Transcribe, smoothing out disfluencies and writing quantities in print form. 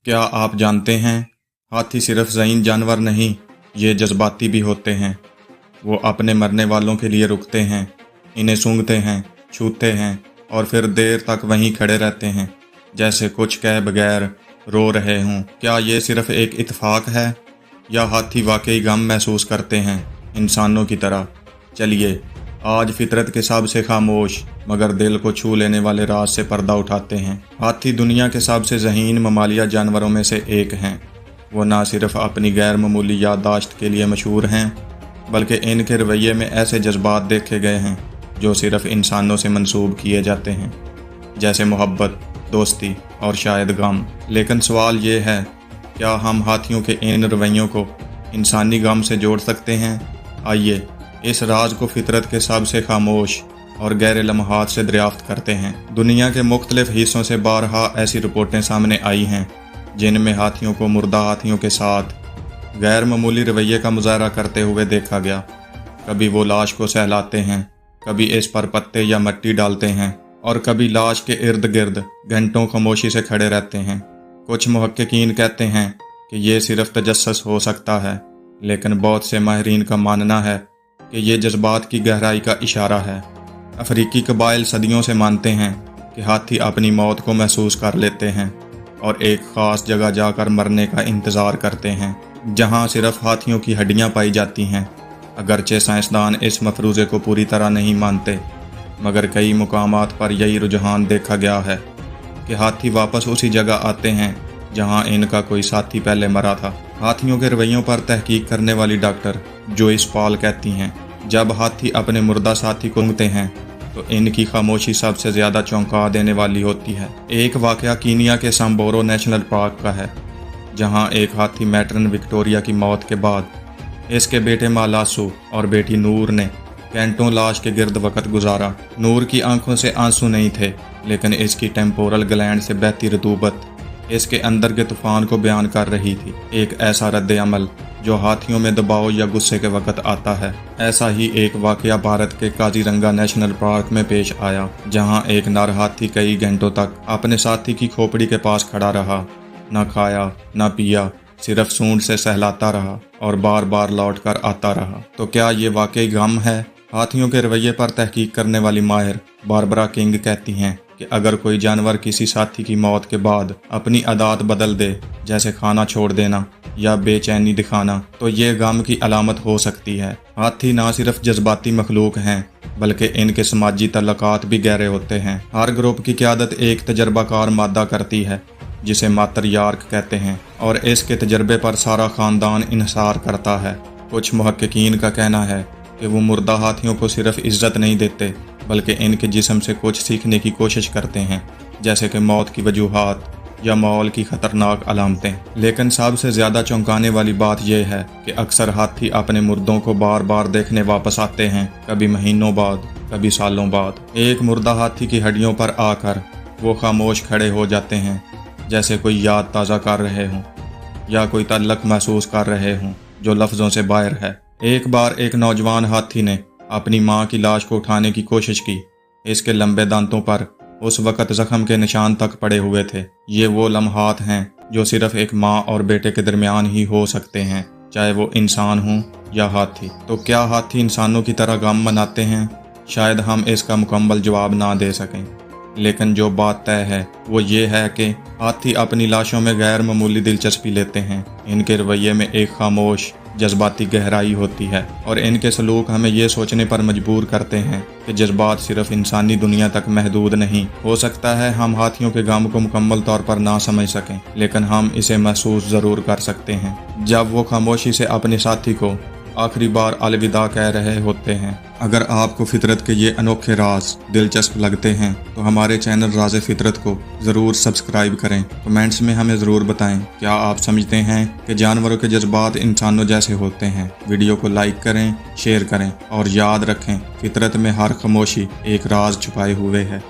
क्या आप जानते हैं, हाथी सिर्फ ज़हीन जानवर नहीं, ये जज्बाती भी होते हैं। वो अपने मरने वालों के लिए रुकते हैं, इन्हें सूंघते हैं, छूते हैं और फिर देर तक वहीं खड़े रहते हैं, जैसे कुछ कहे बगैर रो रहे हों। क्या ये सिर्फ एक इत्तेफाक है या हाथी वाकई गम महसूस करते हैं इंसानों की तरह? चलिए आज फितरत के सबसे खामोश मगर दिल को छू लेने वाले राज से पर्दा उठाते हैं। हाथी दुनिया के सबसे ज़हीन ममालिया जानवरों में से एक हैं। वो ना सिर्फ अपनी गैर मामूली याददाश्त के लिए मशहूर हैं, बल्कि इनके रवैये में ऐसे जज्बात देखे गए हैं जो सिर्फ इंसानों से मंसूब किए जाते हैं, जैसे मोहब्बत, दोस्ती और शायद गम। लेकिन सवाल ये है, क्या हम हाथियों के इन रवैयों को इंसानी गम से जोड़ सकते हैं? आइए इस राज को फितरत के सबसे खामोश और गहरे लम्हात से दरियाफ्त करते हैं। दुनिया के मुख्तलिफ हिस्सों से बारहा ऐसी रिपोर्टें सामने आई हैं जिनमें हाथियों को मुर्दा हाथियों के साथ गैर मामूली रवैये का मुजाहरा करते हुए देखा गया। कभी वो लाश को सहलाते हैं, कभी इस पर पत्ते या मिट्टी डालते हैं और कभी लाश के इर्द गिर्द घंटों खामोशी से खड़े रहते हैं। कुछ मुहक्किकीन कहते हैं कि ये सिर्फ तजस्सुस हो सकता है, लेकिन बहुत से माहिरीन का मानना है कि ये जज्बात की गहराई का इशारा है। अफ्रीकी कबाइल सदियों से मानते हैं कि हाथी अपनी मौत को महसूस कर लेते हैं और एक ख़ास जगह जाकर मरने का इंतज़ार करते हैं, जहां सिर्फ हाथियों की हड्डियां पाई जाती हैं। अगरचे साइंसदान इस मफरूज़े को पूरी तरह नहीं मानते, मगर कई मुकामात पर यही रुझान देखा गया है कि हाथी वापस उसी जगह आते हैं जहां इनका कोई साथी पहले मरा था। हाथियों के रवैयों पर तहकीक करने वाली डॉक्टर जोइस पॉल कहती हैं, जब हाथी अपने मुर्दा साथी को सूंघते हैं तो इनकी खामोशी सबसे ज़्यादा चौंका देने वाली होती है। एक वाक़या कीनिया के सांबोरो नेशनल पार्क का है, जहां एक हाथी मैट्रन विक्टोरिया की मौत के बाद इसके बेटे मालासू और बेटी नूर ने घंटों लाश के गिर्द वक्त गुजारा। नूर की आंखों से आंसू नहीं थे, लेकिन इसकी टेम्पोरल ग्लैंड से बहती रतूबत इसके अंदर के तूफान को बयान कर रही थी। एक ऐसा रद्द अमल जो हाथियों में दबाव या गुस्से के वक्त आता है। ऐसा ही एक वाकया भारत के काजीरंगा नेशनल पार्क में पेश आया, जहां एक नर हाथी कई घंटों तक अपने साथी की खोपड़ी के पास खड़ा रहा, न खाया न पिया, सिर्फ सूंड से सहलाता रहा और बार बार लौट कर आता रहा। तो क्या ये वाकई गम है? हाथियों के रवैये पर तहकीक करने वाली माहिर बारबरा किंग कहती हैं कि अगर कोई जानवर किसी साथी की मौत के बाद अपनी आदत बदल दे, जैसे खाना छोड़ देना या बेचैनी दिखाना, तो ये गम की अलामत हो सकती है। हाथी ना सिर्फ जज्बाती मखलूक हैं, बल्कि इनके समाजी तल्लुकात भी गहरे होते हैं। हर ग्रुप की क़यादत एक तजर्बाकार मादा करती है, जिसे मातरियार्क कहते हैं, और इसके तजर्बे पर सारा ख़ानदान इन्हिसार करता है। कुछ मुहक्किकीन का कहना है कि वो मुर्दा हाथियों को सिर्फ इज्जत नहीं देते, बल्कि इनके जिस्म से कुछ सीखने की कोशिश करते हैं, जैसे कि मौत की वजूहात या मौल की खतरनाक अलामतें। लेकिन सबसे ज़्यादा चौंकाने वाली बात यह है कि अक्सर हाथी अपने मुर्दों को बार बार देखने वापस आते हैं, कभी महीनों बाद, कभी सालों बाद। एक मुर्दा हाथी की हड्डियों पर आकर वो खामोश खड़े हो जाते हैं, जैसे कोई याद ताज़ा कर रहे हों या कोई तल्लक महसूस कर रहे हों जो लफ्ज़ों से बाहर है। एक बार एक नौजवान हाथी ने अपनी माँ की लाश को उठाने की कोशिश की। इसके लंबे दांतों पर उस वक़्त ज़ख्म के निशान तक पड़े हुए थे। ये वो लम्हात हैं जो सिर्फ एक माँ और बेटे के दरमियान ही हो सकते हैं, चाहे वो इंसान हों या हाथी। तो क्या हाथी इंसानों की तरह गम मनाते हैं? शायद हम इसका मुकम्मल जवाब ना दे सकें, लेकिन जो बात तय है वो ये है कि हाथी अपनी लाशों में गैर मामूली दिलचस्पी लेते हैं। इनके रवैये में एक खामोश जज्बाती गहराई होती है और इनके सलूक हमें ये सोचने पर मजबूर करते हैं कि जज्बात सिर्फ इंसानी दुनिया तक महदूद नहीं। हो सकता है हम हाथियों के गम को मुकम्मल तौर पर ना समझ सकें, लेकिन हम इसे महसूस ज़रूर कर सकते हैं जब वो खामोशी से अपने साथी को आखिरी बार अलविदा कह रहे होते हैं। अगर आपको फितरत के ये अनोखे राज दिलचस्प लगते हैं तो हमारे चैनल राज़े फितरत को ज़रूर सब्सक्राइब करें। कमेंट्स में हमें ज़रूर बताएं, क्या आप समझते हैं कि जानवरों के जज्बात इंसानों जैसे होते हैं? वीडियो को लाइक करें, शेयर करें और याद रखें, फितरत में हर खामोशी एक राज छुपाए हुए है।